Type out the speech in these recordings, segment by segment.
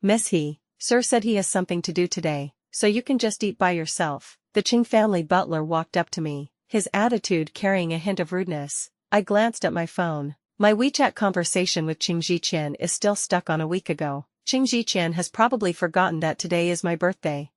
Miss He, sir said he has something to do today, so you can just eat by yourself. The Qing family butler walked up to me, his attitude carrying a hint of rudeness. I glanced at my phone. My WeChat conversation with Qing Ziqian is still stuck on a week ago. Qing Ziqian has probably forgotten that today is my birthday,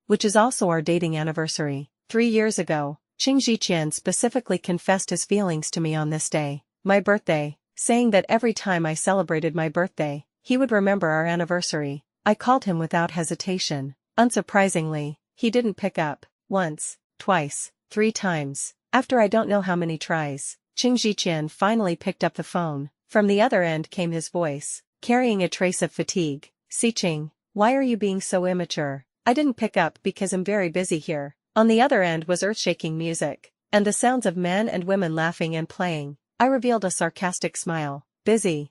which is also our dating anniversary. 3 years ago, Qing Ziqian specifically confessed his feelings to me on this day, my birthday, saying that every time I celebrated my birthday, he would remember our anniversary. I called him without hesitation. Unsurprisingly, he didn't pick up. Once, twice, 3 times. After I don't know how many tries, Qing Ziqian finally picked up the phone. From the other end came his voice, carrying a trace of fatigue. Ziqing, why are you being so immature? I didn't pick up because I'm very busy here. On the other end was earth-shaking music, and the sounds of men and women laughing and playing. I revealed a sarcastic smile. Busy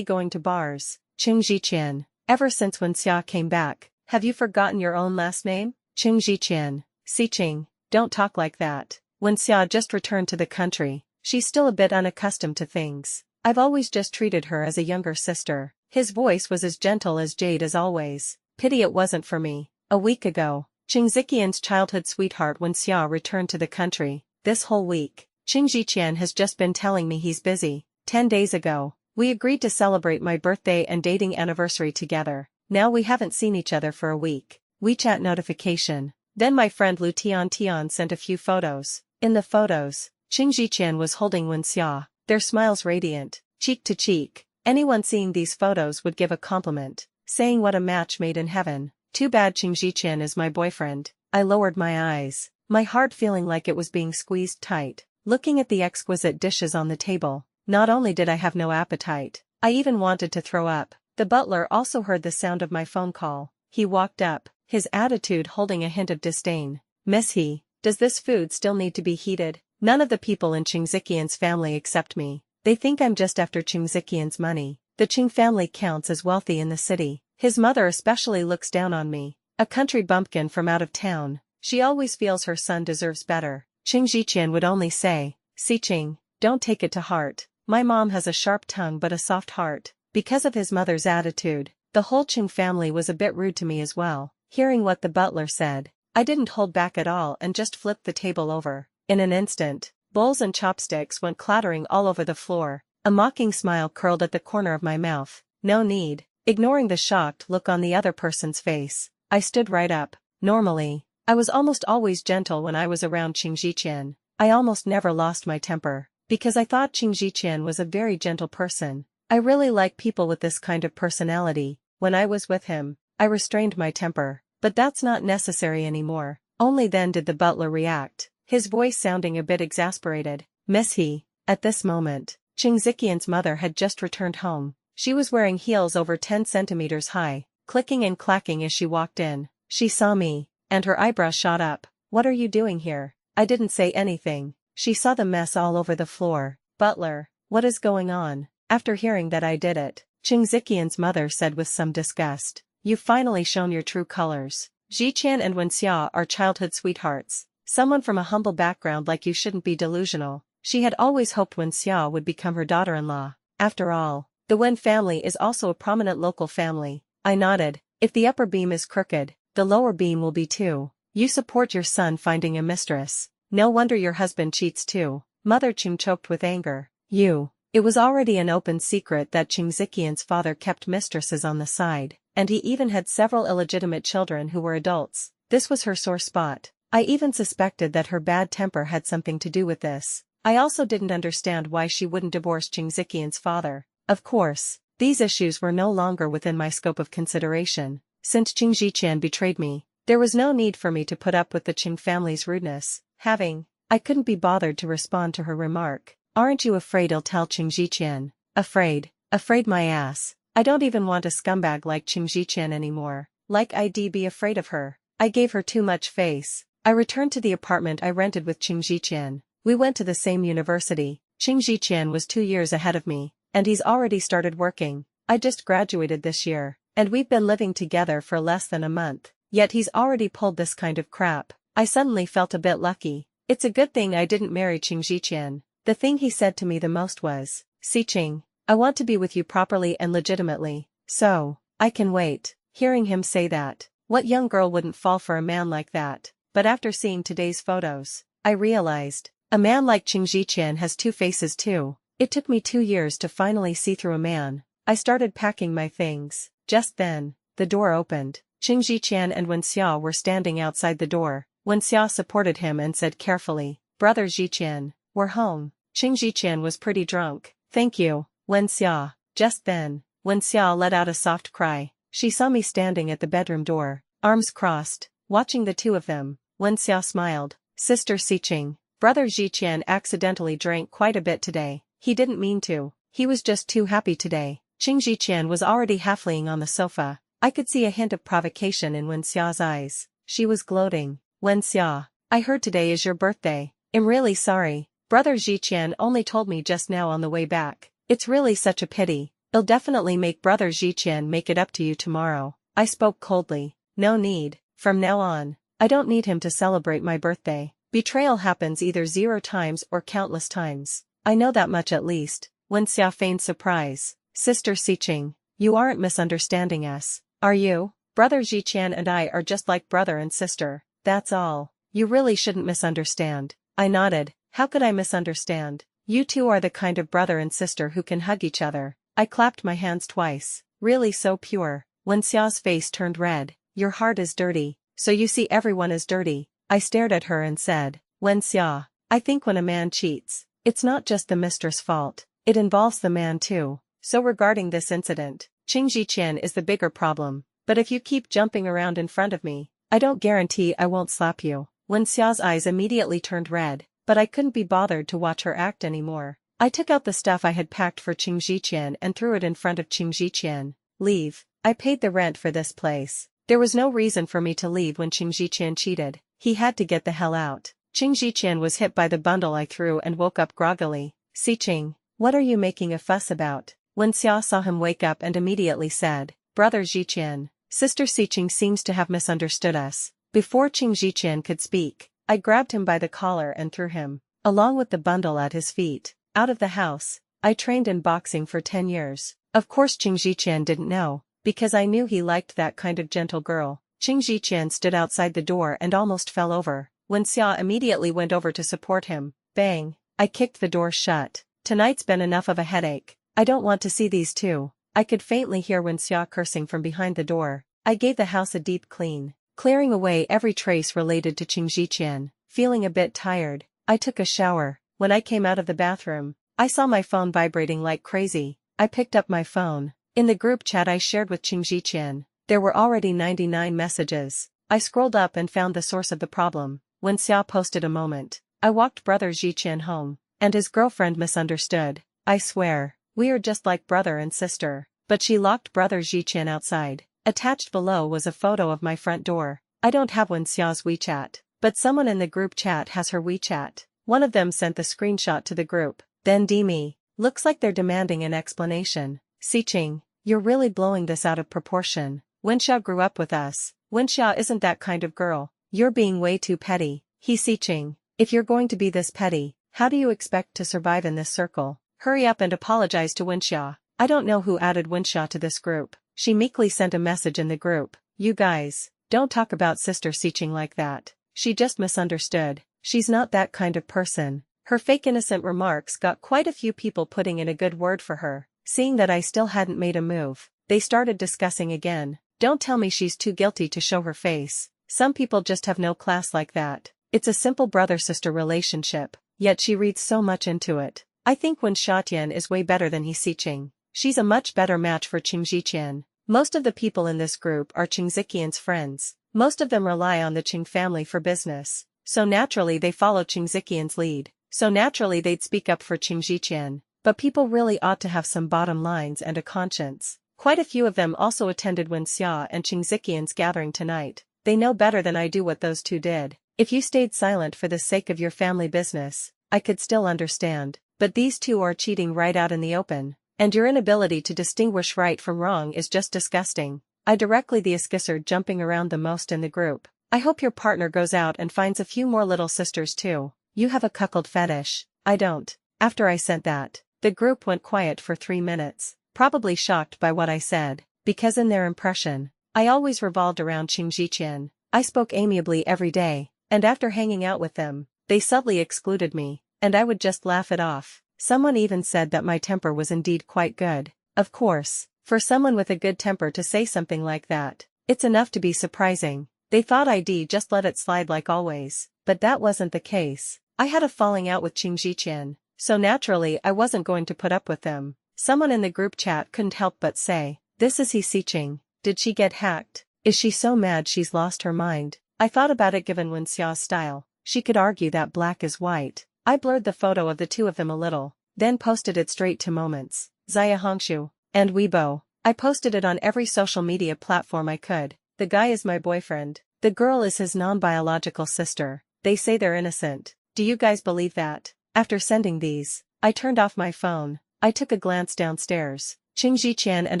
going to bars. Qing Ziqian, ever since when Xia came back, have you forgotten your own last name? Qing Ziqian, Ziqing, don't talk like that. When Xia just returned to the country, she's still a bit unaccustomed to things. I've always just treated her as a younger sister. His voice was as gentle as jade as always. Pity it wasn't for me. A week ago, Qing Ziqian's childhood sweetheart when Xia returned to the country. This whole week, Qing Ziqian has just been telling me he's busy. 10 days ago, we agreed to celebrate my birthday and dating anniversary together. Now we haven't seen each other for a week. WeChat notification. Then my friend Lu Tian sent a few photos. In the photos, Qing Ziqian was holding Wen Xia, their smiles radiant, cheek to cheek. Anyone seeing these photos would give a compliment, saying what a match made in heaven. Too bad Qing Ziqian is my boyfriend. I lowered my eyes, my heart feeling like it was being squeezed tight. Looking at the exquisite dishes on the table, not only did I have no appetite, I even wanted to throw up. The butler also heard the sound of my phone call. He walked up, his attitude holding a hint of disdain. Miss He, does this food still need to be heated? None of the people in Qing Ziqian's family accept me. They think I'm just after Qing Ziqian's money. The Qing family counts as wealthy in the city. His mother especially looks down on me. A country bumpkin from out of town, she always feels her son deserves better. Qing Ziqian would only say, Ziqing, don't take it to heart. My mom has a sharp tongue but a soft heart. Because of his mother's attitude, the whole Qing family was a bit rude to me as well. Hearing what the butler said, I didn't hold back at all and just flipped the table over. In an instant, bowls and chopsticks went clattering all over the floor. A mocking smile curled at the corner of my mouth. No need. Ignoring the shocked look on the other person's face, I stood right up. Normally, I was almost always gentle when I was around Qing Ziqian. I almost never lost my temper, because I thought Qing Ziqian was a very gentle person. I really like people with this kind of personality. When I was with him, I restrained my temper, but that's not necessary anymore. Only then did the butler react, his voice sounding a bit exasperated. Miss He, at this moment, Qing Ziqian's mother had just returned home. She was wearing heels over 10 centimeters high, clicking and clacking as she walked in. She saw me, and her eyebrows shot up. What are you doing here? I didn't say anything. She saw the mess all over the floor. Butler, what is going on? After hearing that I did it, Qing Ziqian's mother said with some disgust, you've finally shown your true colors. Ziqian and Wen Xia are childhood sweethearts. Someone from a humble background like you shouldn't be delusional. She had always hoped Wen Xia would become her daughter-in-law. After all, the Wen family is also a prominent local family. I nodded. If the upper beam is crooked, the lower beam will be too. You support your son finding a mistress. No wonder your husband cheats too. Mother Qing choked with anger. It was already an open secret that Qing Ziqian's father kept mistresses on the side, and he even had several illegitimate children who were adults. This was her sore spot. I even suspected that her bad temper had something to do with this. I also didn't understand why she wouldn't divorce Qing Ziqian's father. Of course, these issues were no longer within my scope of consideration. Since Qing Ziqian betrayed me, there was no need for me to put up with the Qing family's rudeness. I couldn't be bothered to respond to her remark. Aren't you afraid I'll tell Qing Ziqian? Afraid? Afraid my ass. I don't even want a scumbag like Qing Ziqian anymore. Like I'd be afraid of her. I gave her too much face. I returned to the apartment I rented with Qing Ziqian. We went to the same university. Qing Ziqian was 2 years ahead of me, and he's already started working. I just graduated this year, and we've been living together for less than a month. Yet he's already pulled this kind of crap. I suddenly felt a bit lucky. It's a good thing I didn't marry Qing Ziqian. The thing he said to me the most was, Ziqing, I want to be with you properly and legitimately. So, I can wait. Hearing him say that, what young girl wouldn't fall for a man like that? But after seeing today's photos, I realized, a man like Qing Ziqian has two faces too. It took me 2 years to finally see through a man. I started packing my things. Just then, the door opened. Qing Ziqian and Wen Xia were standing outside the door. Wen Xia supported him and said carefully, "Brother Ziqian, we're home." Qing Ziqian was pretty drunk. "Thank you, Wen Xia." Just then, Wen Xia let out a soft cry. She saw me standing at the bedroom door, arms crossed, watching the two of them. Wen Xia smiled. "Sister Ziqing, Brother Ziqian accidentally drank quite a bit today. He didn't mean to. He was just too happy today." Qing Ziqian was already half-laying on the sofa. I could see a hint of provocation in Wen Xia's eyes. She was gloating. "Wen Xia, I heard today is your birthday. I'm really sorry. Brother Ziqian only told me just now on the way back. It's really such a pity. I'll definitely make Brother Ziqian make it up to you tomorrow." I spoke coldly. "No need. From now on, I don't need him to celebrate my birthday. Betrayal happens either 0 times or countless times. I know that much at least." Wen Xia feigned surprise. "Sister Ziqing, you aren't misunderstanding us, are you? Brother Ziqian and I are just like brother and sister, that's all. You really shouldn't misunderstand." I nodded. "How could I misunderstand? You two are the kind of brother and sister who can hug each other." I clapped my hands twice. "Really so pure." Wen Xia's face turned red. "Your heart is dirty, so you see everyone is dirty." I stared at her and said, "Wen Xia, I think when a man cheats, it's not just the mistress' fault, it involves the man too. So regarding this incident, Qing Ziqian is the bigger problem, but if you keep jumping around in front of me, I don't guarantee I won't slap you." Wen Xia's eyes immediately turned red, but I couldn't be bothered to watch her act anymore. I took out the stuff I had packed for Qing Ziqian and threw it in front of Qing Ziqian. "Leave. I paid the rent for this place." There was no reason for me to leave when Qing Ziqian cheated. He had to get the hell out. Qing Ziqian was hit by the bundle I threw and woke up groggily. "Ziqing, what are you making a fuss about?" Wen Xia saw him wake up and immediately said, "Brother Ziqian, Sister Ziqing seems to have misunderstood us." Before Qing Ziqian could speak, I grabbed him by the collar and threw him, along with the bundle at his feet, out of the house. I trained in boxing for 10 years. Of course Qing Ziqian didn't know, because I knew he liked that kind of gentle girl. Qing Ziqian stood outside the door and almost fell over. Wen Xia immediately went over to support him. Bang! I kicked the door shut. "Tonight's been enough of a headache. I don't want to see these two." I could faintly hear Wen Xia cursing from behind the door. I gave the house a deep clean, clearing away every trace related to Qing Ziqian. Feeling a bit tired, I took a shower. When I came out of the bathroom, I saw my phone vibrating like crazy. I picked up my phone. In the group chat I shared with Qing Ziqian, there were already 99 messages. I scrolled up and found the source of the problem. Wen Xia posted a moment. "I walked Brother Ziqian home, and his girlfriend misunderstood. I swear, we are just like brother and sister, but she locked Brother Ziqian outside." Attached below was a photo of my front door. I don't have Wen Xia's WeChat, but someone in the group chat has her WeChat. One of them sent the screenshot to the group. Then me. Looks like they're demanding an explanation. "Ziqing, you're really blowing this out of proportion. Wen Xia grew up with us. Wen Xia isn't that kind of girl. You're being way too petty." Ziqing, if you're going to be this petty, how do you expect to survive in this circle? Hurry up and apologize to Wen Xia. I don't know who added Wen Xia to this group. She meekly sent a message in the group. "You guys, don't talk about Sister Ziqing like that. She just misunderstood. She's not that kind of person." Her fake innocent remarks got quite a few people putting in a good word for her. Seeing that I still hadn't made a move, they started discussing again. "Don't tell me she's too guilty to show her face. Some people just have no class like that. It's a simple brother-sister relationship, yet she reads so much into it. I think Wen Xiatian is way better than Ziqing. She's a much better match for Qing Ziqian." Most of the people in this group are Qing Ziqian's friends. Most of them rely on the Qing family for business, so naturally they follow Qing Ziqian's lead. So naturally they'd speak up for Qing Ziqian. But people really ought to have some bottom lines and a conscience. Quite a few of them also attended Wen Xia and Qing Ziqian's gathering tonight. They know better than I do what those two did. If you stayed silent for the sake of your family business, I could still understand. But these two are cheating right out in the open, and your inability to distinguish right from wrong is just disgusting. I directly the escalator jumping around the most in the group. "I hope your partner goes out and finds a few more little sisters too. You have a cuckold fetish." "I don't." After I sent that, the group went quiet for 3 minutes, probably shocked by what I said, because in their impression, I always revolved around Qing Ziqian. I spoke amiably every day, and after hanging out with them, they subtly excluded me, and I would just laugh it off. Someone even said that my temper was indeed quite good. Of course, for someone with a good temper to say something like that, it's enough to be surprising. They thought I'd just let it slide like always, but that wasn't the case. I had a falling out with Qing Ziqian, so naturally I wasn't going to put up with them. Someone in the group chat couldn't help but say, "This is he Xiqing. Did she get hacked? Is she so mad she's lost her mind?" I thought about it given Wen Xiao's style. She could argue that black is white. I blurred the photo of the two of them a little, then posted it straight to Moments, Zaya Hongshu, and Weibo. I posted it on every social media platform I could. The guy is my boyfriend. The girl is his non-biological sister. They say they're innocent. Do you guys believe that? After sending these, I turned off my phone. I took a glance downstairs. Qing Ziqian and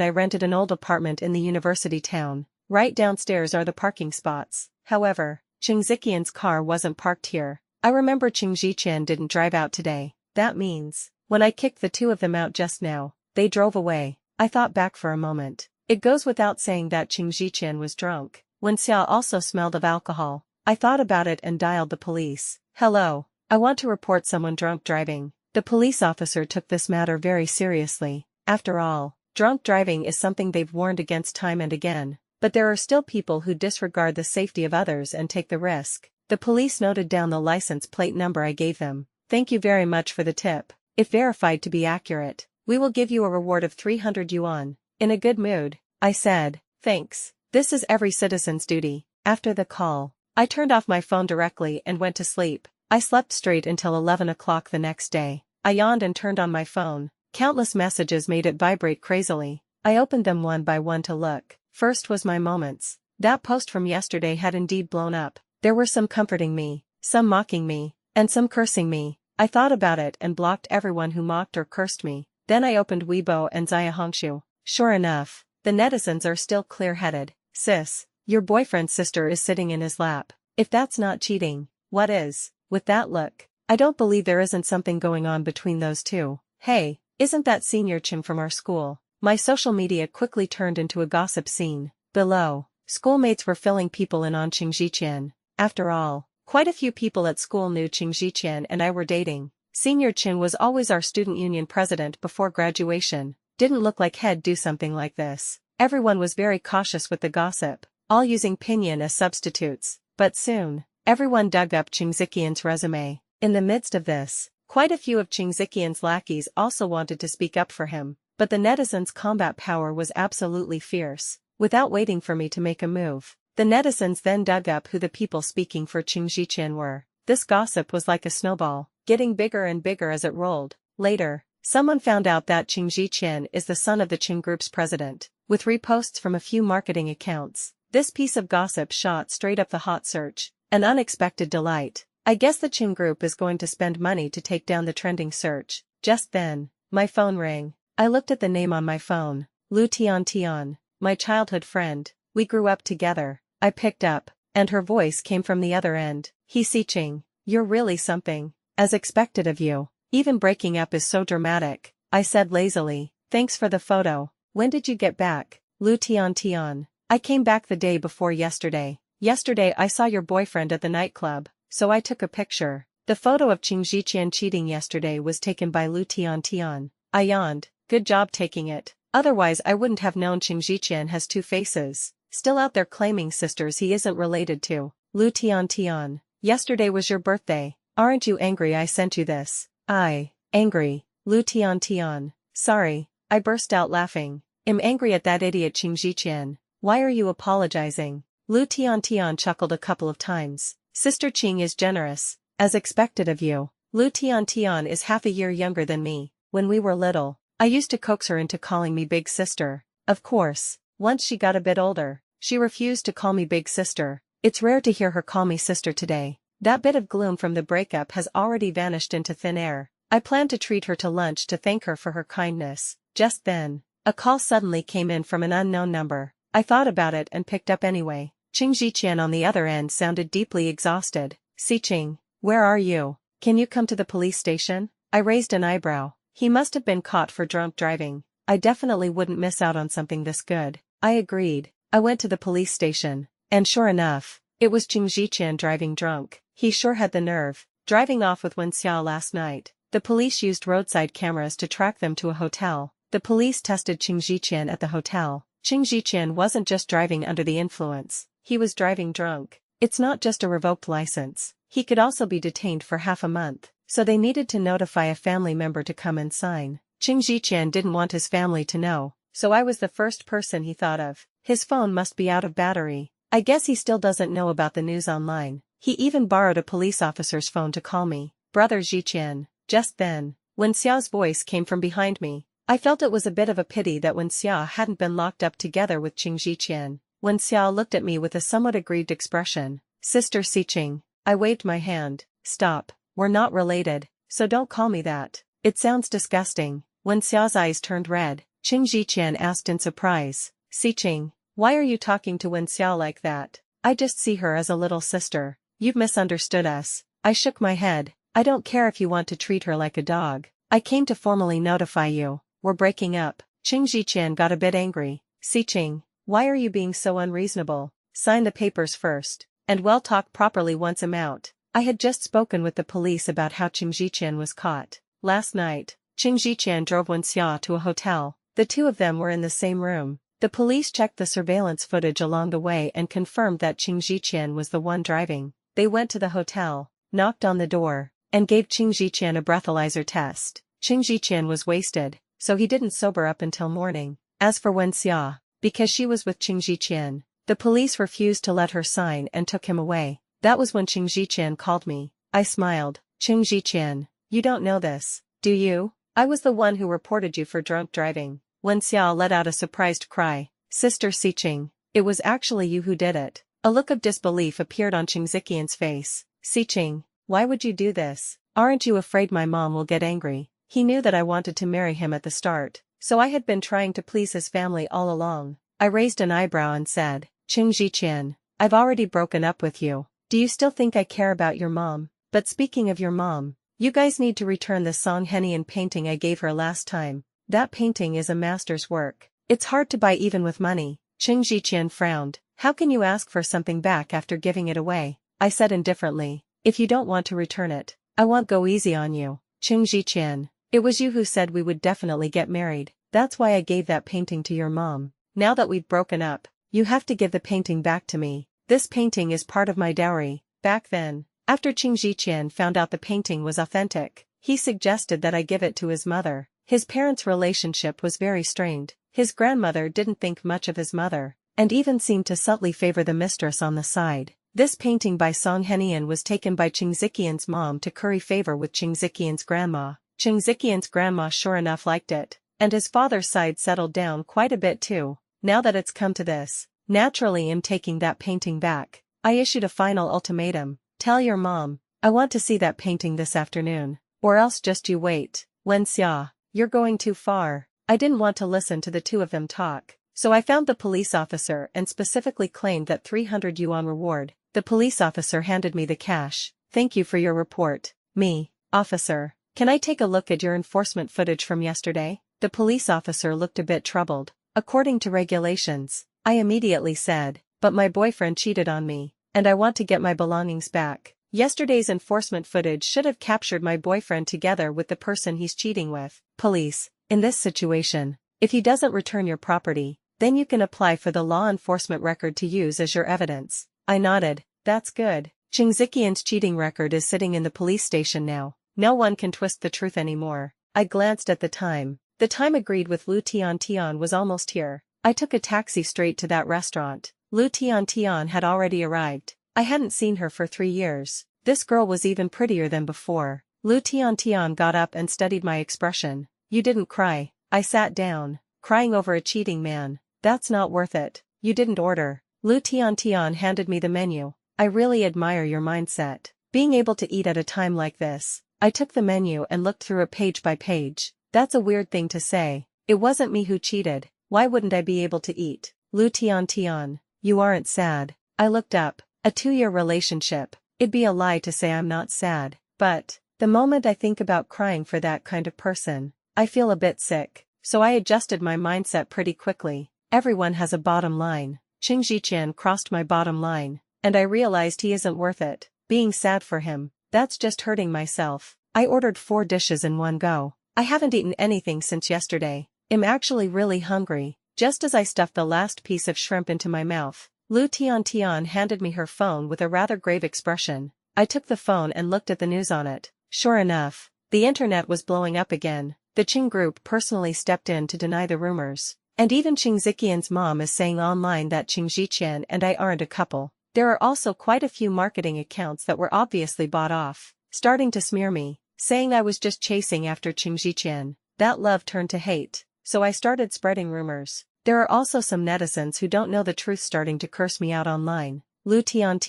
I rented an old apartment in the university town. Right downstairs are the parking spots. However, Qing Ziqian's car wasn't parked here. I remember Qing Ziqian didn't drive out today. That means, when I kicked the two of them out just now, they drove away. I thought back for a moment. It goes without saying that Qing Ziqian was drunk. Wen Xiao also smelled of alcohol. I thought about it and dialed the police. "Hello, I want to report someone drunk driving." The police officer took this matter very seriously. After all, drunk driving is something they've warned against time and again, but there are still people who disregard the safety of others and take the risk. The police noted down the license plate number I gave them. "Thank you very much for the tip. If verified to be accurate, we will give you a reward of 300 yuan. In a good mood, I said, "Thanks. This is every citizen's duty." After the call, I turned off my phone directly and went to sleep. I slept straight until 11 o'clock the next day. I yawned and turned on my phone. Countless messages made it vibrate crazily. I opened them one by one to look. First was my Moments. That post from yesterday had indeed blown up. There were some comforting me, some mocking me, and some cursing me. I thought about it and blocked everyone who mocked or cursed me. Then I opened Weibo and Zaya Hongshu. Sure enough, the netizens are still clear-headed. "Sis, your boyfriend's sister is sitting in his lap. If that's not cheating, what is? With that look, I don't believe there isn't something going on between those two. Hey, isn't that Senior Chin from our school?" My social media quickly turned into a gossip scene. Below, schoolmates were filling people in on Qing Ziqian. After all, quite a few people at school knew Qing Ziqian and I were dating. Senior Chin was always our student union president before graduation. Didn't look like he'd do something like this. Everyone was very cautious with the gossip, all using pinyin as substitutes. But soon, everyone dug up Qing Ziqian's resume. In the midst of this, quite a few of Qing Ziqian's lackeys also wanted to speak up for him, but the netizens' combat power was absolutely fierce. Without waiting for me to make a move, the netizens then dug up who the people speaking for Qing Ziqian were. This gossip was like a snowball, getting bigger and bigger as it rolled. Later, someone found out that Qing Ziqian is the son of the Qing Group's president, with reposts from a few marketing accounts. This piece of gossip shot straight up the hot search. An unexpected delight. I guess the Qing Group is going to spend money to take down the trending search. Just then, my phone rang. I looked at the name on my phone. Lu Tian, my childhood friend. We grew up together. I picked up, and her voice came from the other end. "He Xiqing, you're really something. As expected of you. Even breaking up is so dramatic," I said lazily. "Thanks for the photo. When did you get back?" "Lu Tian. I came back the day before yesterday. Yesterday I saw your boyfriend at the nightclub, so I took a picture." The photo of Qing Ziqian cheating yesterday was taken by Lu Tian. I yawned. Good job taking it. Otherwise I wouldn't have known Qing Ziqian has two faces. Still out there claiming sisters he isn't related to. Lu Tian. Yesterday was your birthday. Aren't you angry I sent you this? Angry. Lu Tian. Sorry. I burst out laughing. Am angry at that idiot Qing Ziqian. Why are you apologizing? Lu Tian chuckled a couple of times. Sister Qing is generous, as expected of you. Lu Tian is half a year younger than me. When we were little, I used to coax her into calling me big sister. Of course, once she got a bit older, she refused to call me big sister. It's rare to hear her call me sister today. That bit of gloom from the breakup has already vanished into thin air. I planned to treat her to lunch to thank her for her kindness. Just then, a call suddenly came in from an unknown number. I thought about it and picked up anyway. Qing Ziqian on the other end sounded deeply exhausted. "Xiqing, where are you? Can you come to the police station?" I raised an eyebrow. He must have been caught for drunk driving. I definitely wouldn't miss out on something this good. I agreed. I went to the police station. And sure enough, it was Qing Ziqian driving drunk. He sure had the nerve, driving off with Wen Xiao last night. The police used roadside cameras to track them to a hotel. The police tested Qing Ziqian at the hotel. Qing Ziqian wasn't just driving under the influence, he was driving drunk. It's not just a revoked license. He could also be detained for half a month, so they needed to notify a family member to come and sign. Qing Ziqian didn't want his family to know, so I was the first person he thought of. His phone must be out of battery. I guess he still doesn't know about the news online. He even borrowed a police officer's phone to call me. Brother Ziqian. Just then, Wen Xiao's voice came from behind me. I felt it was a bit of a pity that Wen Xiao hadn't been locked up together with Qing Ziqian. Wen Xiao looked at me with a somewhat aggrieved expression. Sister Siqing. I waved my hand. Stop. We're not related, so don't call me that. It sounds disgusting. Wen Xiao's eyes turned red. Qing Ziqian asked in surprise. Siqing, why are you talking to Wen Xiao like that? I just see her as a little sister. You've misunderstood us. I shook my head. I don't care if you want to treat her like a dog. I came to formally notify you. We're breaking up. Qing Ziqian got a bit angry. Siqing, why are you being so unreasonable? Sign the papers first. And well, talk properly once I'm out. I had just spoken with the police about how Qing Ziqian was caught. Last night, Qing Ziqian drove Wen Xiao to a hotel. The two of them were in the same room. The police checked the surveillance footage along the way and confirmed that Qing Ziqian was the one driving. They went to the hotel, knocked on the door, and gave Qing Ziqian a breathalyzer test. Qing Ziqian was wasted, so he didn't sober up until morning. As for Wen Xia, because she was with Qing Ziqian, the police refused to let her sign and took him away. That was when Qing Ziqian called me. I smiled. Qing Ziqian, you don't know this, do you? I was the one who reported you for drunk driving. Wen Xiao let out a surprised cry. Sister Siqing, it was actually you who did it. A look of disbelief appeared on Qing Ziqian's face. Siqing, why would you do this? Aren't you afraid my mom will get angry? He knew that I wanted to marry him at the start, so I had been trying to please his family all along. I raised an eyebrow and said, Qing Ziqian, I've already broken up with you. Do you still think I care about your mom? But speaking of your mom, you guys need to return the Song Henian painting I gave her last time. That painting is a master's work. It's hard to buy even with money. Qing Ziqian frowned. How can you ask for something back after giving it away? I said indifferently. If you don't want to return it, I won't go easy on you. Qing Ziqian, it was you who said we would definitely get married. That's why I gave that painting to your mom. Now that we've broken up, you have to give the painting back to me. This painting is part of my dowry. Back then, after Qing Ziqian found out the painting was authentic, he suggested that I give it to his mother. His parents' relationship was very strained. His grandmother didn't think much of his mother, and even seemed to subtly favor the mistress on the side. This painting by Song Henian was taken by Qing Ziqian's mom to curry favor with Qing Ziqian's grandma. Qing Ziqian's grandma sure enough liked it, and his father's side settled down quite a bit too. Now that it's come to this, naturally I'm taking that painting back. I issued a final ultimatum. Tell your mom, I want to see that painting this afternoon, or else just you wait. Wen Xia, you're going too far. I didn't want to listen to the two of them talk, so I found the police officer and specifically claimed that 300 yuan reward. The police officer handed me the cash. Thank you for your report. Me, officer, can I take a look at your enforcement footage from yesterday? The police officer looked a bit troubled. According to regulations, I immediately said, but my boyfriend cheated on me, and I want to get my belongings back. Yesterday's enforcement footage should have captured my boyfriend together with the person he's cheating with. Police, in this situation, if he doesn't return your property, then you can apply for the law enforcement record to use as your evidence. I nodded. That's good. Qing Ziqian's cheating record is sitting in the police station now. No one can twist the truth anymore. I glanced at the time. The time agreed with Lu Tian was almost here. I took a taxi straight to that restaurant. Lu Tian had already arrived. I hadn't seen her for 3 years. This girl was even prettier than before. Lu Tian got up and studied my expression. You didn't cry. I sat down. Crying over a cheating man. That's not worth it. You didn't order. Lu Tian handed me the menu. I really admire your mindset. Being able to eat at a time like this. I took the menu and looked through it page by page. That's a weird thing to say. It wasn't me who cheated. Why wouldn't I be able to eat? Lu Tian, you aren't sad. I looked up. A 2-year relationship. It'd be a lie to say I'm not sad. But, the moment I think about crying for that kind of person, I feel a bit sick. So I adjusted my mindset pretty quickly. Everyone has a bottom line. Qing Ziqian crossed my bottom line, and I realized he isn't worth it. Being sad for him, that's just hurting myself. I ordered 4 dishes in one go. I haven't eaten anything since yesterday. I'm actually really hungry. Just as I stuffed the last piece of shrimp into my mouth, Lu Tian handed me her phone with a rather grave expression. I took the phone and looked at the news on it. Sure enough, the internet was blowing up again. The Qing group personally stepped in to deny the rumors. And even Qing Ziqian's mom is saying online that Qing Ziqian and I aren't a couple. There are also quite a few marketing accounts that were obviously bought off, starting to smear me, saying I was just chasing after Qing Ziqian. That love turned to hate, so I started spreading rumors. There are also some netizens who don't know the truth starting to curse me out online. Lu Tian,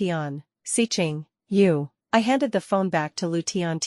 Siqing, you. I handed the phone back to Lu Tian.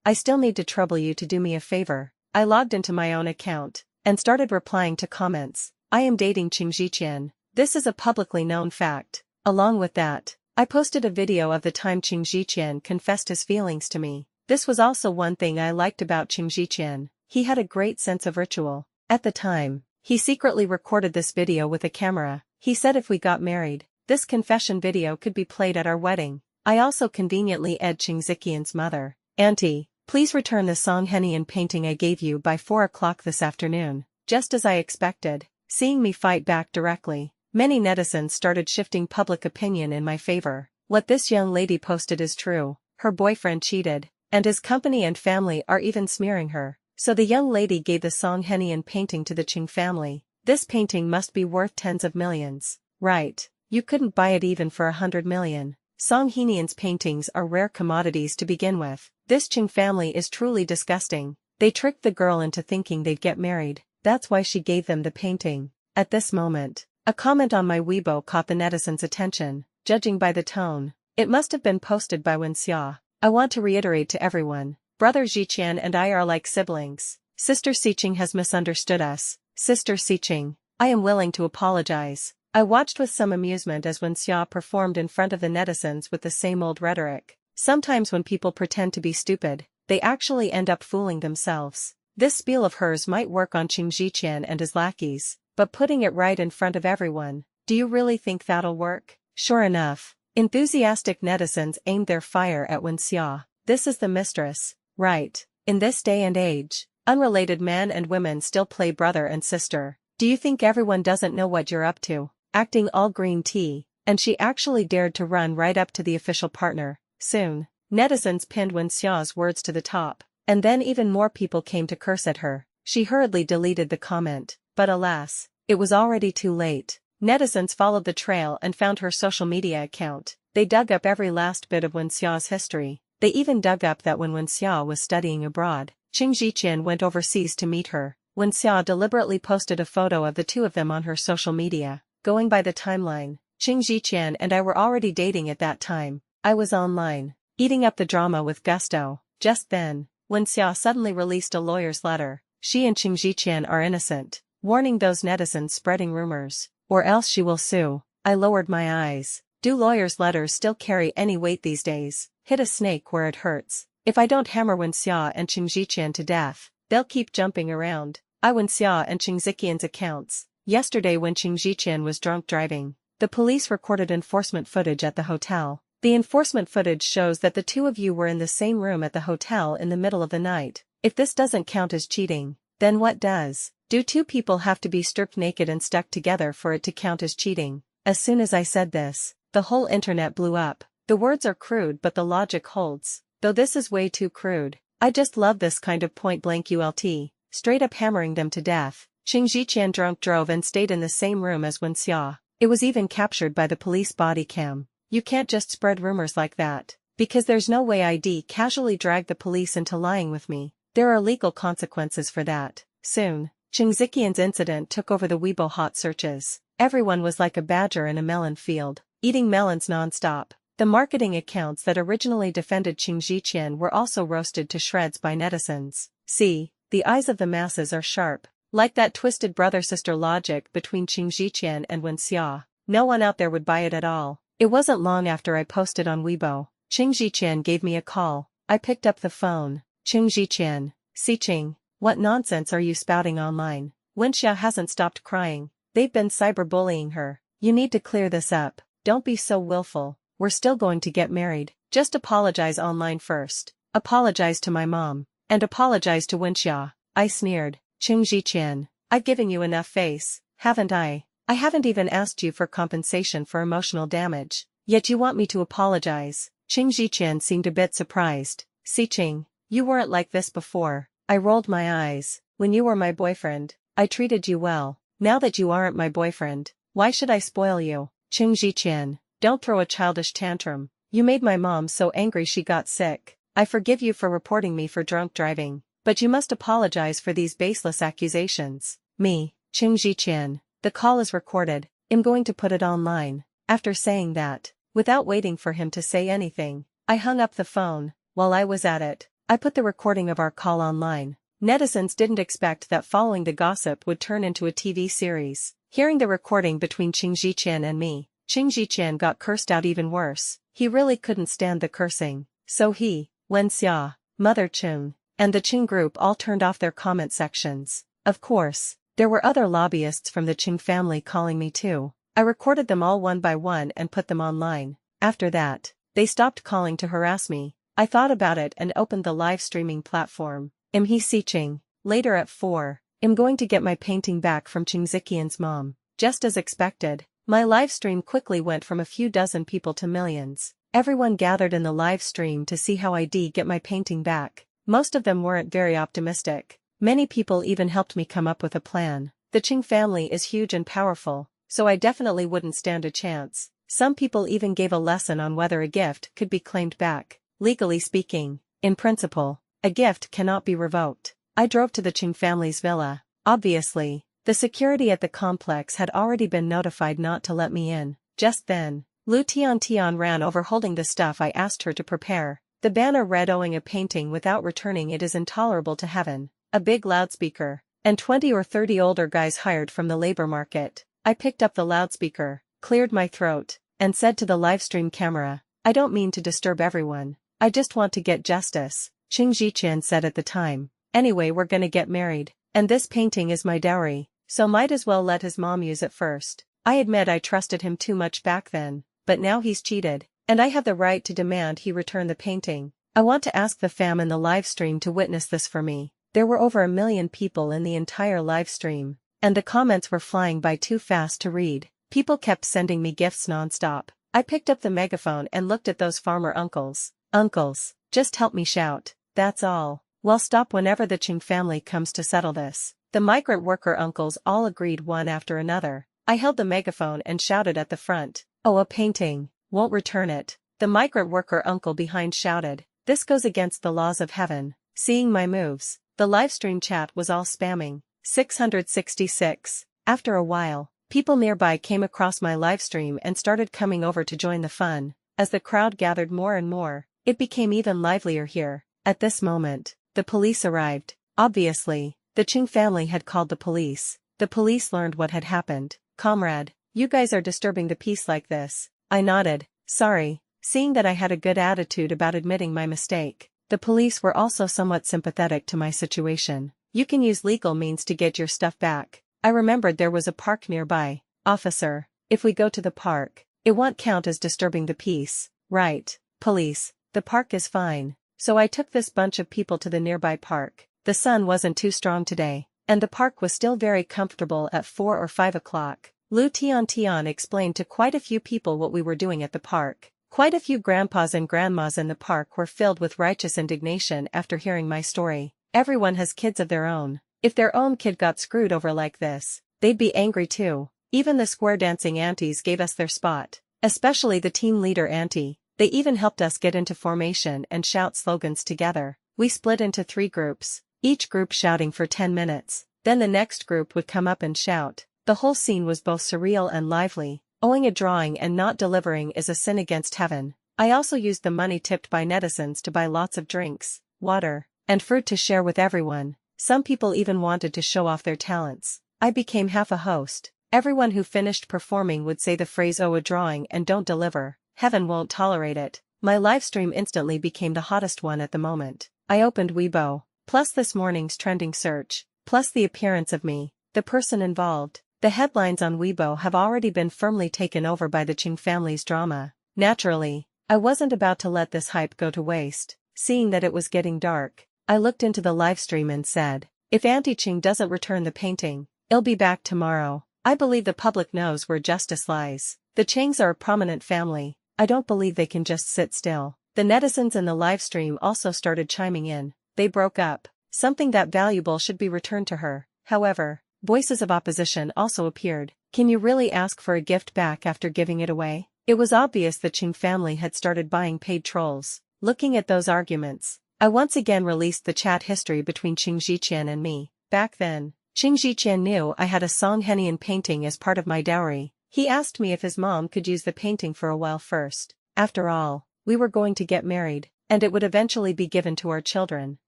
I still need to trouble you to do me a favor. I logged into my own account and started replying to comments. I am dating Qing Ziqian. This is a publicly known fact. Along with that, I posted a video of the time Qing Ziqian confessed his feelings to me. This was also one thing I liked about Qing Ziqian. He had a great sense of ritual. At the time, he secretly recorded this video with a camera. He said if we got married, this confession video could be played at our wedding. I also conveniently ed Qing Ziqian's mother. Auntie, please return the Song Henian painting I gave you by 4 o'clock this afternoon. Just as I expected, seeing me fight back directly, many netizens started shifting public opinion in my favor. What this young lady posted is true. Her boyfriend cheated, and his company and family are even smearing her. So the young lady gave the Song Henian painting to the Qing family. This painting must be worth tens of millions. Right, you couldn't buy it even for 100 million. Song Henian's paintings are rare commodities to begin with. This Qing family is truly disgusting. They tricked the girl into thinking they'd get married. That's why she gave them the painting. At this moment, a comment on my Weibo caught the netizens' attention. Judging by the tone, it must have been posted by Wenxia. I want to reiterate to everyone, brother Ziqian and I are like siblings. Sister Siqing has misunderstood us. Sister Siqing, I am willing to apologize. I watched with some amusement as Wenxia performed in front of the netizens with the same old rhetoric. Sometimes when people pretend to be stupid, they actually end up fooling themselves. This spiel of hers might work on Qing Ziqian and his lackeys, but putting it right in front of everyone, do you really think that'll work? Sure enough, enthusiastic netizens aimed their fire at Wenxia. This is the mistress, right? In this day and age, unrelated men and women still play brother and sister. Do you think everyone doesn't know what you're up to? Acting all green tea, and she actually dared to run right up to the official partner. Soon, netizens pinned Wenxia's words to the top, and then even more people came to curse at her. She hurriedly deleted the comment, but alas, it was already too late. Netizens followed the trail and found her social media account. They dug up every last bit of Wenxia's history. They even dug up that when Wenxia was studying abroad, Qing Ziqian went overseas to meet her. Wenxia deliberately posted a photo of the two of them on her social media. Going by the timeline, Qing Ziqian and I were already dating at that time. I was online, eating up the drama with gusto. Just then, Wenxia suddenly released a lawyer's letter. She and Qing Ziqian are innocent, warning those netizens spreading rumors, or else she will sue. I lowered my eyes. Do lawyers' letters still carry any weight these days? Hit a snake where it hurts. If I don't hammer Wenxia and Qing Ziqian to death, they'll keep jumping around. Wenxia and Qing Ziqian's accounts. Yesterday when Qing Ziqian was drunk driving, the police recorded enforcement footage at the hotel. The enforcement footage shows that the two of you were in the same room at the hotel in the middle of the night. If this doesn't count as cheating, then what does? Do two people have to be stripped naked and stuck together for it to count as cheating? As soon as I said this, the whole internet blew up. The words are crude but the logic holds. Though this is way too crude. I just love this kind of point-blank ULT, straight up hammering them to death. Qing Ziqian drunk drove and stayed in the same room as Wenxia. It was even captured by the police body cam. You can't just spread rumors like that, because there's no way I'd casually drag the police into lying with me. There are legal consequences for that. Soon, Qing Ziqian's incident took over the Weibo hot searches. Everyone was like a badger in a melon field, eating melons non-stop. The marketing accounts that originally defended Qing Ziqian were also roasted to shreds by netizens. See, the eyes of the masses are sharp. Like that twisted brother-sister logic between Qing Ziqian and Wenxia. No one out there would buy it at all. It wasn't long after I posted on Weibo. Qing Ziqian gave me a call. I picked up the phone. Qing Ziqian, Siqing, what nonsense are you spouting online? Wenxia hasn't stopped crying. They've been cyberbullying her. You need to clear this up. Don't be so willful. We're still going to get married. Just apologize online first. Apologize to my mom. And apologize to Wenxia. I sneered. Qing Ziqian, I've given you enough face, haven't I? I haven't even asked you for compensation for emotional damage. Yet you want me to apologize. Qing Ziqian seemed a bit surprised. Siqing, you weren't like this before. I rolled my eyes. When you were my boyfriend, I treated you well. Now that you aren't my boyfriend, why should I spoil you? Qing Ziqian, don't throw a childish tantrum. You made my mom so angry she got sick. I forgive you for reporting me for drunk driving, but you must apologize for these baseless accusations. Me, Qing Ziqian, the call is recorded. I'm going to put it online. After saying that, without waiting for him to say anything, I hung up the phone. While I was at it, I put the recording of our call online. Netizens didn't expect that following the gossip would turn into a TV series. Hearing the recording between Qing Ziqian and me, Qing Ziqian got cursed out even worse. He really couldn't stand the cursing. So he, Wenxia, Mother Qing, and the Qing group all turned off their comment sections. Of course, there were other lobbyists from the Qing family calling me too. I recorded them all one by one and put them online. After that, they stopped calling to harass me. I thought about it and opened the live streaming platform. He Siqing. Later at 4, I'm going to get my painting back from Qing Ziqian's mom. Just as expected, my live stream quickly went from a few dozen people to millions. Everyone gathered in the live stream to see how I'd get my painting back. Most of them weren't very optimistic. Many people even helped me come up with a plan. The Qing family is huge and powerful, so I definitely wouldn't stand a chance. Some people even gave a lesson on whether a gift could be claimed back. Legally speaking, in principle, a gift cannot be revoked. I drove to the Qing family's villa. Obviously, the security at the complex had already been notified not to let me in. Just then, Lu Tian ran over holding the stuff I asked her to prepare. The banner read, "Owing a painting without returning it is intolerable to heaven." A big loudspeaker, and 20 or 30 older guys hired from the labor market. I picked up the loudspeaker, cleared my throat, and said to the livestream camera, "I don't mean to disturb everyone. I just want to get justice." Qing Ziqian said at the time, "Anyway, we're gonna get married, and this painting is my dowry, so might as well let his mom use it first." I admit I trusted him too much back then, but now he's cheated, and I have the right to demand he return the painting. I want to ask the fam in the live stream to witness this for me. There were over 1 million people in the entire live stream, and the comments were flying by too fast to read. People kept sending me gifts non-stop. I picked up the megaphone and looked at those farmer uncles. "Uncles, just help me shout, that's all. Well, stop whenever the Qing family comes to settle this." The migrant worker uncles all agreed one after another. I held the megaphone and shouted at the front, "Oh, a painting, won't return it." The migrant worker uncle behind shouted, "This goes against the laws of heaven." Seeing my moves, the livestream chat was all spamming. 666. After a while, people nearby came across my livestream and started coming over to join the fun. As the crowd gathered more and more, it became even livelier here. At this moment, the police arrived. Obviously, the Qing family had called the police. The police learned what had happened. "Comrade, you guys are disturbing the peace like this." I nodded, sorry, seeing that I had a good attitude about admitting my mistake. The police were also somewhat sympathetic to my situation. "You can use legal means to get your stuff back." I remembered there was a park nearby. "Officer, if we go to the park, it won't count as disturbing the peace, right?" "Police, the park is fine." So I took this bunch of people to the nearby park. The sun wasn't too strong today, and the park was still very comfortable at 4 or 5 o'clock. Lu Tian explained to quite a few people what we were doing at the park. Quite a few grandpas and grandmas in the park were filled with righteous indignation after hearing my story. Everyone has kids of their own. If their own kid got screwed over like this, they'd be angry too. Even the square dancing aunties gave us their spot. Especially the team leader auntie. They even helped us get into formation and shout slogans together. We split into 3 groups, each group shouting for 10 minutes. Then the next group would come up and shout. The whole scene was both surreal and lively. Owing a drawing and not delivering is a sin against heaven. I also used the money tipped by netizens to buy lots of drinks, water, and fruit to share with everyone. Some people even wanted to show off their talents. I became half a host. Everyone who finished performing would say the phrase "owe a drawing" and don't deliver. Heaven won't tolerate it. My livestream instantly became the hottest one at the moment. I opened Weibo, plus this morning's trending search, plus the appearance of me, the person involved. The headlines on Weibo have already been firmly taken over by the Ching family's drama. Naturally, I wasn't about to let this hype go to waste. Seeing that it was getting dark, I looked into the livestream and said, if Auntie Ching doesn't return the painting, I'll be back tomorrow. I believe the public knows where justice lies. The Chings are a prominent family. I don't believe they can just sit still. The netizens in the livestream also started chiming in. They broke up. Something that valuable should be returned to her. However, voices of opposition also appeared. Can you really ask for a gift back after giving it away? It was obvious the Ching family had started buying paid trolls. Looking at those arguments, I once again released the chat history between Ching Ziqian and me. Back then, Ching Ziqian knew I had a Songhenian painting as part of my dowry. He asked me if his mom could use the painting for a while first. After all, we were going to get married, and it would eventually be given to our children.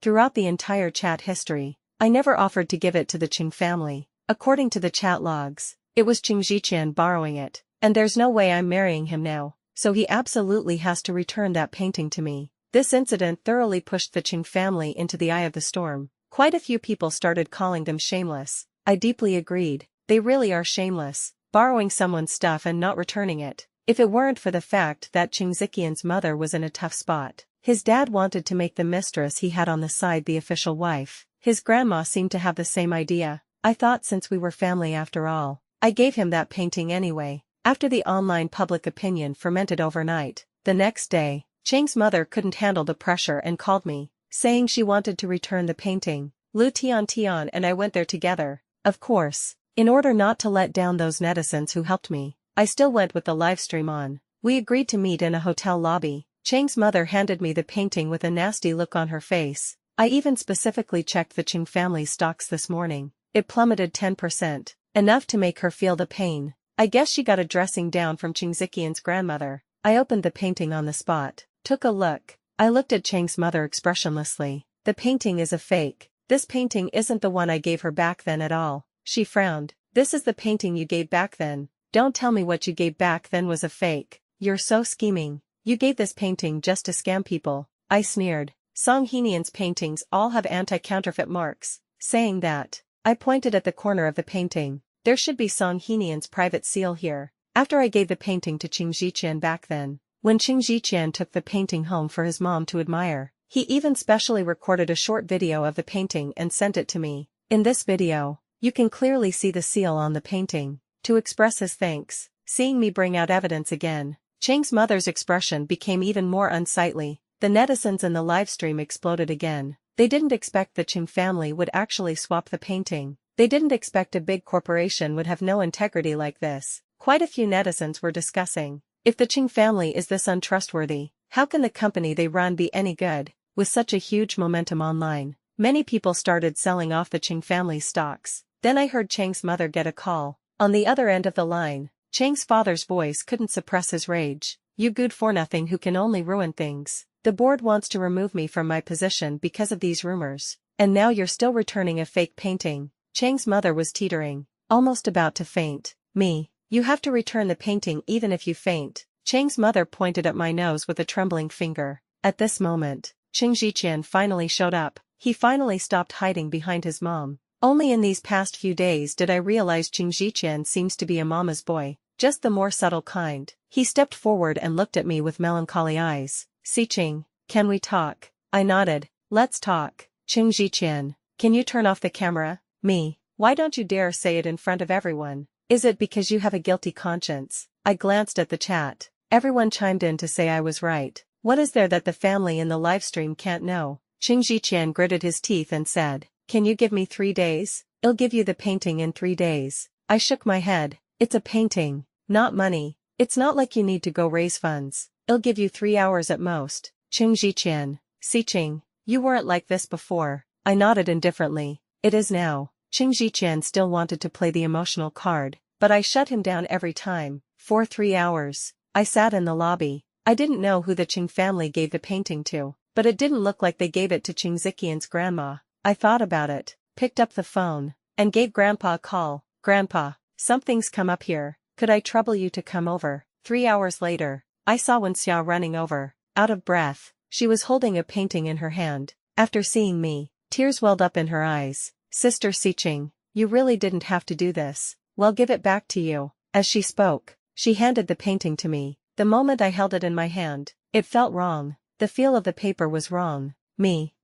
Throughout the entire chat history, I never offered to give it to the Ching family. According to the chat logs, it was Ching Ziqian borrowing it, and there's no way I'm marrying him now, so he absolutely has to return that painting to me. This incident thoroughly pushed the Ching family into the eye of the storm. Quite a few people started calling them shameless. I deeply agreed. They really are shameless, borrowing someone's stuff and not returning it. If it weren't for the fact that Ching Ziqian's mother was in a tough spot. His dad wanted to make the mistress he had on the side the official wife. His grandma seemed to have the same idea. I thought since we were family after all, I gave him that painting anyway. After the online public opinion fermented overnight, the next day, Ching's mother couldn't handle the pressure and called me, saying she wanted to return the painting. Lu Tian and I went there together. Of course, in order not to let down those netizens who helped me, I still went with the livestream on. We agreed to meet in a hotel lobby. Ching's mother handed me the painting with a nasty look on her face. I even specifically checked the Ching family stocks this morning. It plummeted 10%, enough to make her feel the pain. I guess she got a dressing down from Ching Ziqian's grandmother. I opened the painting on the spot, took a look. I looked at Ching's mother expressionlessly. The painting is a fake. This painting isn't the one I gave her back then at all. She frowned. This is the painting you gave back then. Don't tell me what you gave back then was a fake. You're so scheming. You gave this painting just to scam people. I sneered. Songhenian's paintings all have anti-counterfeit marks. Saying that, I pointed at the corner of the painting. There should be Songhenian's private seal here. After I gave the painting to Ching Ziqian back then, when Ching Ziqian took the painting home for his mom to admire, he even specially recorded a short video of the painting and sent it to me. In this video, you can clearly see the seal on the painting. To express his thanks, seeing me bring out evidence again, Ching's mother's expression became even more unsightly. The netizens in the livestream exploded again. They didn't expect the Ching family would actually swap the painting. They didn't expect a big corporation would have no integrity like this. Quite a few netizens were discussing, if the Ching family is this untrustworthy, how can the company they run be any good? With such a huge momentum online, many people started selling off the Ching family stocks. Then I heard Chang's mother get a call. On the other end of the line, Chang's father's voice couldn't suppress his rage. You good for nothing who can only ruin things. The board wants to remove me from my position because of these rumors. And now you're still returning a fake painting. Chang's mother was teetering, almost about to faint. Me, you have to return the painting even if you faint. Chang's mother pointed at my nose with a trembling finger. At this moment, Ching Ziqian finally showed up. He finally stopped hiding behind his mom. Only in these past few days did I realize Ching Ziqian seems to be a mama's boy, just the more subtle kind. He stepped forward and looked at me with melancholy eyes. Ziqing, can we talk? I nodded. Let's talk. Ching Ziqian, can you turn off the camera? Me, why don't you dare say it in front of everyone? Is it because you have a guilty conscience? I glanced at the chat. Everyone chimed in to say I was right. What is there that the family in the livestream can't know? Ching Ziqian gritted his teeth and said, can you give me 3 days? I'll give you the painting in 3 days. I shook my head. It's a painting, not money. It's not like you need to go raise funds. I'll give you 3 hours at most. Ching Ziqian, Ziqing, you weren't like this before. I nodded indifferently. It is now. Ching Ziqian still wanted to play the emotional card, but I shut him down every time. For 3 hours, I sat in the lobby. I didn't know who the Ching family gave the painting to, but it didn't look like they gave it to Ching Ziqian's grandma. I thought about it, picked up the phone, and gave Grandpa a call. Grandpa, something's come up here. Could I trouble you to come over? 3 hours later, I saw Wenxia running over. Out of breath, she was holding a painting in her hand. After seeing me, tears welled up in her eyes. Sister Ziqing, you really didn't have to do this. Well, give it back to you. As she spoke, she handed the painting to me. The moment I held it in my hand, it felt wrong. The feel of the paper was wrong.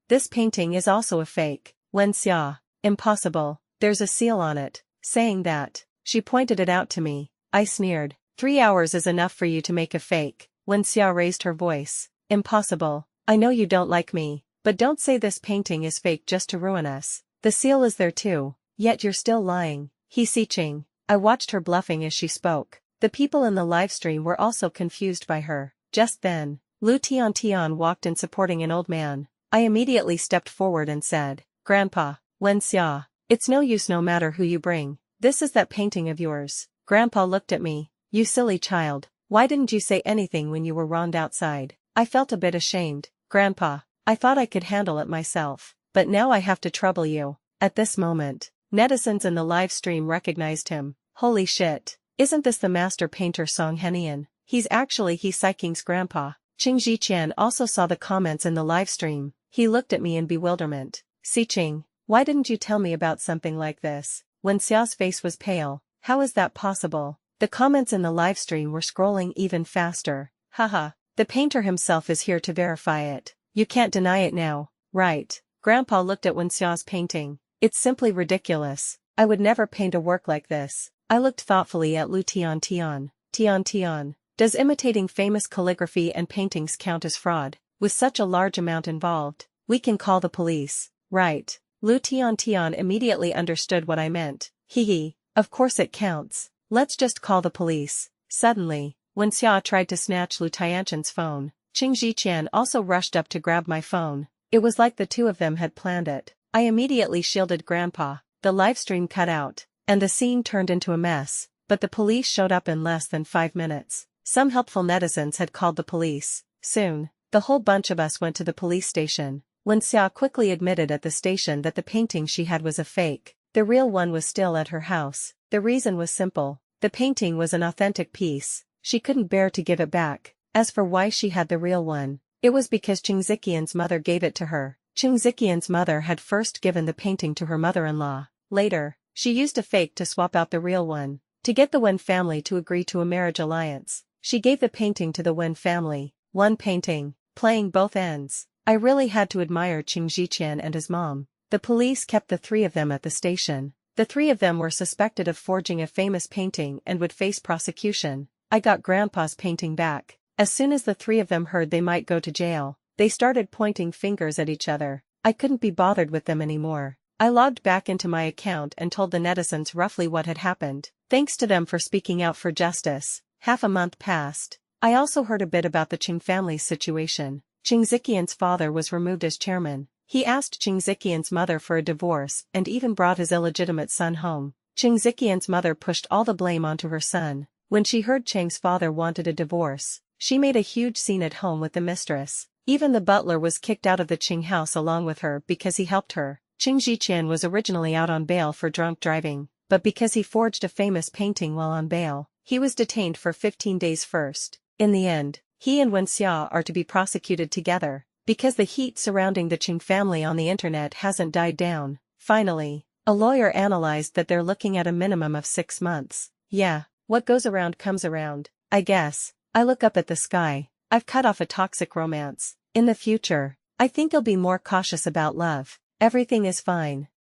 This painting is also a fake. Wenxia. Impossible. There's a seal on it. Saying that, she pointed it out to me. I sneered. 3 hours is enough for you to make a fake. Wenxia raised her voice. Impossible. I know you don't like me, but don't say this painting is fake just to ruin us. The seal is there too, yet you're still lying. He Xiqing. I watched her bluffing as she spoke. The people in the livestream were also confused by her. Just then, Lu Tian walked in supporting an old man. I immediately stepped forward and said, Grandpa, Wenxia, it's no use no matter who you bring. This is that painting of yours. Grandpa looked at me. You silly child, why didn't you say anything when you were wronged outside? I felt a bit ashamed. Grandpa, I thought I could handle it myself, but now I have to trouble you. At this moment, netizens in the live stream recognized him. Holy shit, isn't this the master painter Song Henian? He's actually He Xiqing's grandpa. Qing Ziqian also saw the comments in the live stream. He looked at me in bewilderment. Xiqing, why didn't you tell me about something like this? When Xiao's face was pale. How is that possible? The comments in the live stream were scrolling even faster. Haha, the painter himself is here to verify it. You can't deny it now, right? Grandpa looked at Wenxia's painting. It's simply ridiculous. I would never paint a work like this. I looked thoughtfully at Lu Tian. Tian, does imitating famous calligraphy and paintings count as fraud? With such a large amount involved, we can call the police, right? Lu Tian immediately understood what I meant. Hee, of course it counts. Let's just call the police. Suddenly, when Xia tried to snatch Lu Tianqian's phone, Qing Ziqian also rushed up to grab my phone. It was like the two of them had planned it. I immediately shielded Grandpa. The livestream cut out, and the scene turned into a mess, but the police showed up in less than 5 minutes. Some helpful netizens had called the police. Soon, the whole bunch of us went to the police station. When Xia quickly admitted at the station that the painting she had was a fake, the real one was still at her house. The reason was simple. The painting was an authentic piece. She couldn't bear to give it back. As for why she had the real one, it was because Qing Ziqian's mother gave it to her. Qing Ziqian's mother had first given the painting to her mother-in-law. Later, she used a fake to swap out the real one. To get the Wen family to agree to a marriage alliance, she gave the painting to the Wen family. One painting, playing both ends. I really had to admire Qing Ziqian and his mom. The police kept the 3 of them at the station. The 3 of them were suspected of forging a famous painting and would face prosecution. I got Grandpa's painting back. As soon as the 3 of them heard they might go to jail, they started pointing fingers at each other. I couldn't be bothered with them anymore. I logged back into my account and told the netizens roughly what had happened. Thanks to them for speaking out for justice. Half a month passed. I also heard a bit about the Qing family's situation. Qing Ziqian's father was removed as chairman. He asked Qing Ziqian's mother for a divorce and even brought his illegitimate son home. Qing Ziqian's mother pushed all the blame onto her son. When she heard Cheng's father wanted a divorce, she made a huge scene at home with the mistress. Even the butler was kicked out of the Qing house along with her because he helped her. Qing Ziqian was originally out on bail for drunk driving, but because he forged a famous painting while on bail, he was detained for 15 days first. In the end, he and Wen Xia are to be prosecuted together, because the heat surrounding the Qing family on the internet hasn't died down. Finally, a lawyer analyzed that they're looking at a minimum of 6 months. Yeah, what goes around comes around, I guess. I look up at the sky. I've cut off a toxic romance. In the future, I think I'll be more cautious about love. Everything is fine.